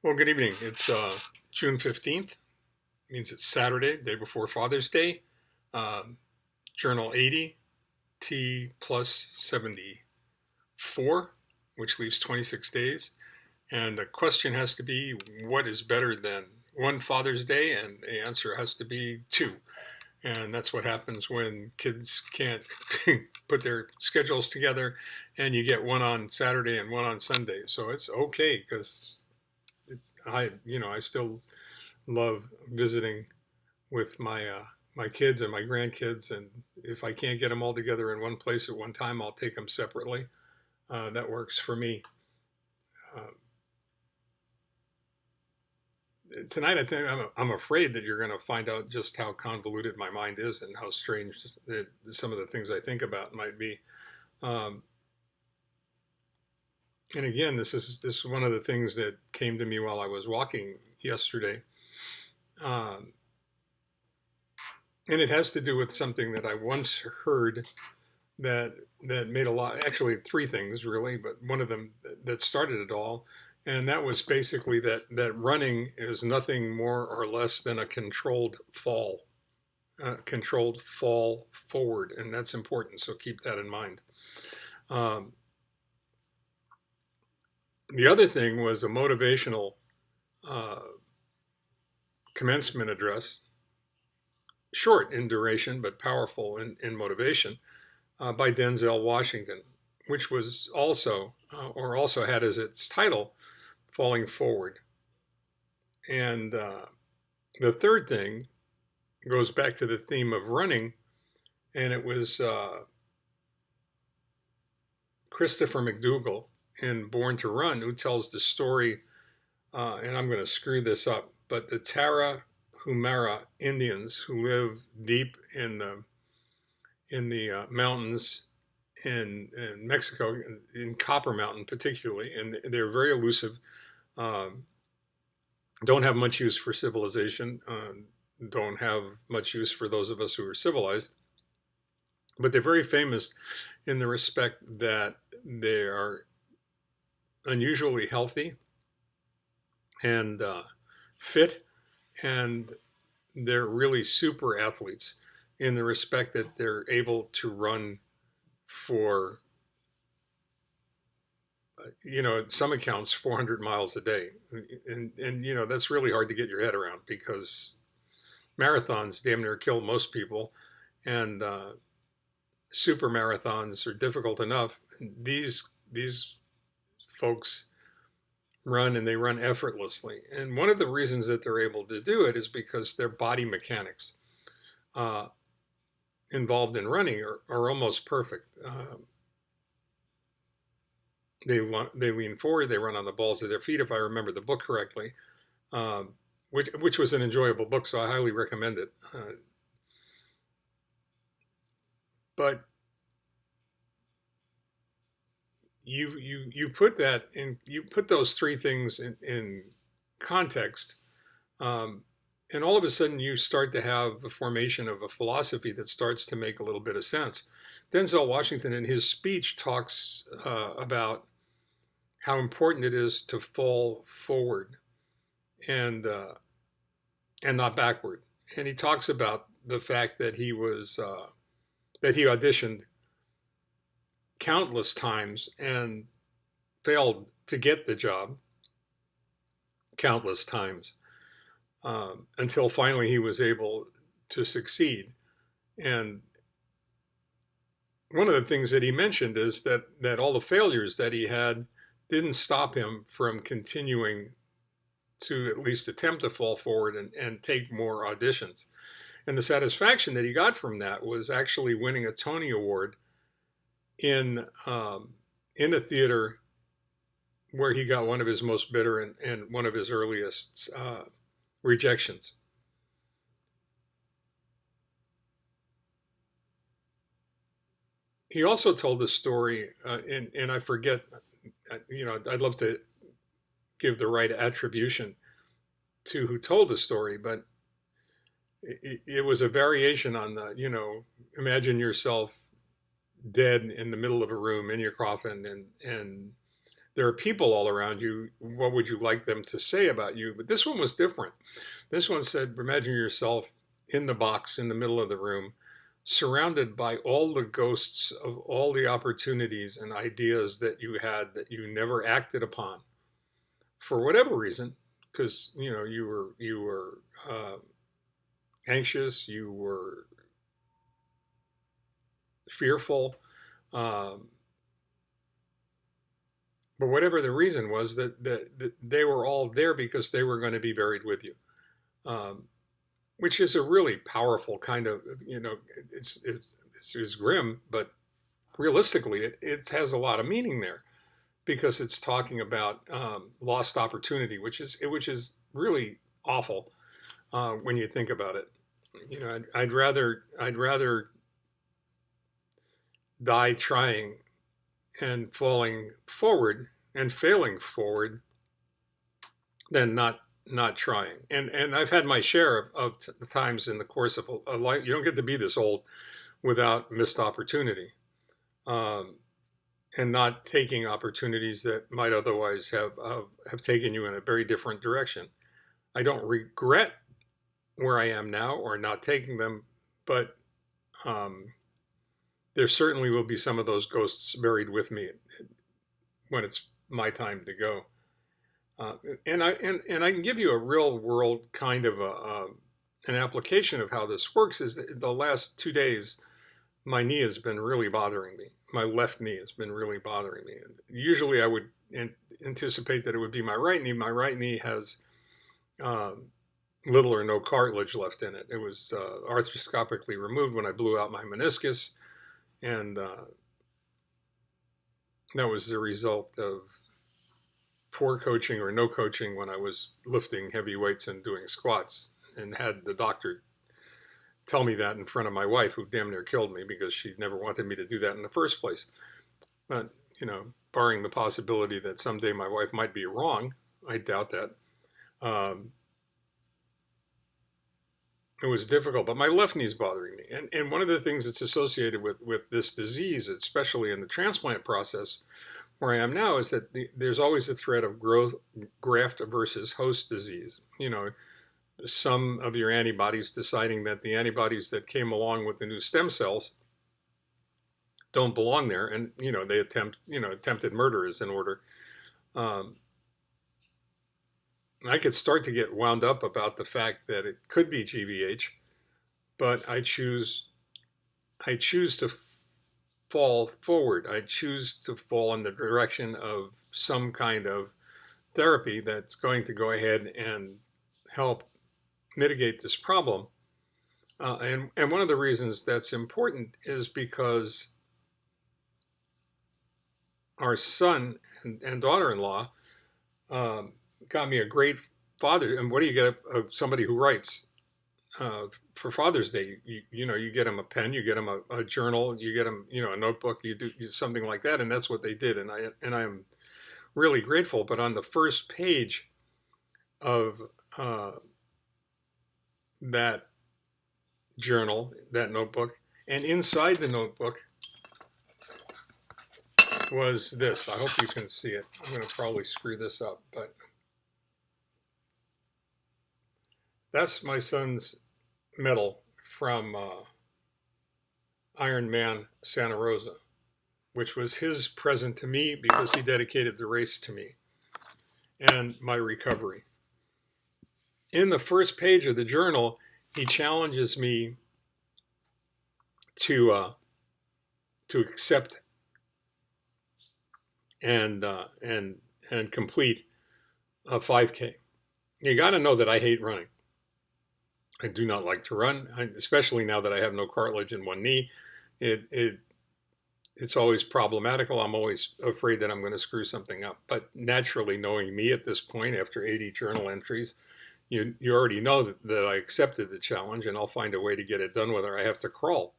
Well, good evening. It's June 15th. Means it's Saturday, day before Father's Day. Um, Journal 80, T plus 74, which leaves 26 days. And the question has to be, what is better than one Father's Day? And the answer has to be two. And that's what happens when kids can't put their schedules together and you get one on Saturday and one on Sunday. So it's okay because I still love visiting with my kids and my grandkids, and if I can't get them all together in one place at one time, I'll take them separately. That works for me. Uh, Tonight, I think I'm afraid that you're going to find out just how convoluted my mind is and how strange some of the things I think about might be. Um, and again, this is one of the things that came to me while I was walking yesterday. Um, And it has to do with something that I once heard that made a lot, actually three things really, but one of them that started it all. And that was basically that running is nothing more or less than a controlled fall forward. And that's important. So keep that in mind. Um, the other thing was a motivational uh, commencement address, short in duration, but powerful in motivation, by Denzel Washington, which was also had as its title, Falling Forward. And the third thing goes back to the theme of running, and it was Christopher Macdougall in Born to Run, who tells the story, and I'm going to screw this up, but the Tarahumara Indians who live deep in the mountains in Mexico, in Copper Mountain particularly, and they're very elusive. Um, don't have much use for civilization. Don't have much use for those of us who are civilized. But they're very famous in the respect that they are unusually healthy and fit, and they're really super athletes in the respect that they're able to run for, at some accounts, 400 miles a day. And that's really hard to get your head around because marathons damn near kill most people. And super marathons are difficult enough. These folks run, and they run effortlessly. And one of the reasons that they're able to do it is because their body mechanics uh, involved in running are almost perfect. They lean forward, they run on the balls of their feet, if I remember the book correctly, um, which was an enjoyable book, so I highly recommend it. But you put those three things in context, um, and all of a sudden you start to have the formation of a philosophy that starts to make a little bit of sense. Denzel Washington, in his speech, talks about how important it is to fall forward and and not backward. And he talks about the fact that he auditioned countless times and failed to get the job countless times, until finally he was able to succeed. And one of the things that he mentioned is that all the failures that he had didn't stop him from continuing to at least attempt to fall forward and take more auditions. And the satisfaction that he got from that was actually winning a Tony Award in a theater where he got one of his most bitter and one of his earliest rejections. He also told the story, and I forget, I'd love to give the right attribution to who told the story, but it was a variation on imagine yourself dead in the middle of a room in your coffin, and there are people all around you. What would you like them to say about you? But this one was different. This one said, imagine yourself in the box in the middle of the room, surrounded by all the ghosts of all the opportunities and ideas that you had that you never acted upon for whatever reason, because you were anxious, you were fearful, um, but whatever the reason was, that they were all there because they were going to be buried with you, um, which is a really powerful kind of, it's grim, but realistically, it has a lot of meaning there, because it's talking about lost opportunity, which is really awful when you think about it. I'd rather die trying and falling forward and failing forward than not trying. And I've had my share of times in the course of a life. You don't get to be this old without missed opportunity, um, and not taking opportunities that might otherwise have taken you in a very different direction. I don't regret where I am now or not taking them, but um, there certainly will be some of those ghosts buried with me when it's my time to go. And I can give you a real world kind of an application of how this works. Is that the last 2 days, my knee has been really bothering me. My left knee has been really bothering me. And usually, I would anticipate that it would be my right knee. My right knee has um, little or no cartilage left in it. It was arthroscopically removed when I blew out my meniscus, and that was the result of poor coaching or no coaching when I was lifting heavy weights and doing squats, and had the doctor tell me that in front of my wife, who damn near killed me because she never wanted me to do that in the first place. But, barring the possibility that someday my wife might be wrong, I doubt that. Um, it was difficult, but my left knee is bothering me. And one of the things that's associated with this disease, especially in the transplant process where I am now, is that there's always a threat of graft versus host disease. Some of your antibodies deciding that the antibodies that came along with the new stem cells don't belong there, and they attempted murder is in order. Um, I could start to get wound up about the fact that it could be GVH, but I choose to fall forward. I choose to fall in the direction of some kind of therapy that's going to go ahead and help mitigate this problem. And one of the reasons that's important is because our son and daughter-in-law got me a great father. And what do you get somebody who writes for Father's Day? You get them a pen, you get them a journal, you get them a notebook, you do something like that, and that's what they did. And I am really grateful. But on the first page of that journal, that notebook, and inside the notebook was this. I hope you can see it. I'm going to probably screw this up, but that's my son's medal from Ironman Santa Rosa, which was his present to me because he dedicated the race to me and my recovery. In the first page of the journal, he challenges me to accept and complete a 5K. You got to know that I hate running. I do not like to run, especially now that I have no cartilage in one knee. It's always problematical. I'm always afraid that I'm going to screw something up. But naturally, knowing me at this point, after 80 journal entries, you already know that I accepted the challenge, and I'll find a way to get it done, whether I have to crawl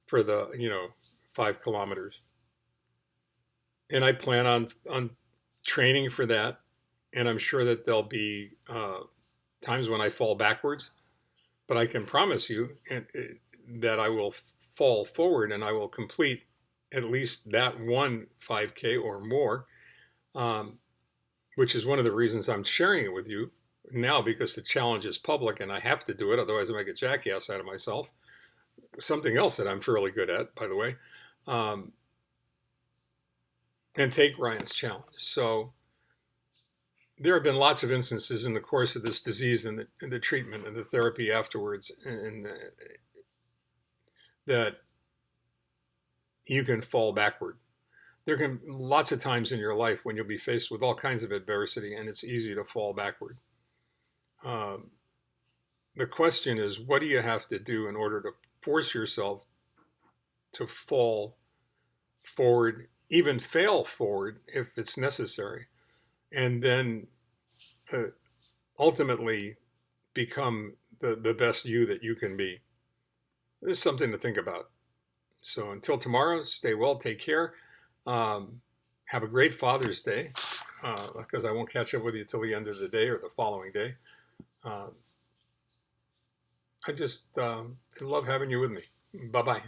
for the 5 kilometers. And I plan on training for that, and I'm sure that there'll be times when I fall backwards, but I can promise you that I will fall forward and I will complete at least that one 5K or more which is one of the reasons I'm sharing it with you now, because the challenge is public and I have to do it. Otherwise I make a jackass out of myself. Something else that I'm fairly good at, by the way, and take Ryan's challenge. So there have been lots of instances in the course of this disease and the treatment and the therapy afterwards, and that you can fall backward. There can lots of times in your life when you'll be faced with all kinds of adversity and it's easy to fall backward. The question is, what do you have to do in order to force yourself to fall forward, even fail forward if it's necessary, and then ultimately become the best you that you can be? There's something to think about. So until tomorrow, stay well, take care. Have a great Father's Day, because I won't catch up with you till the end of the day or the following day. I just love having you with me. Bye-bye.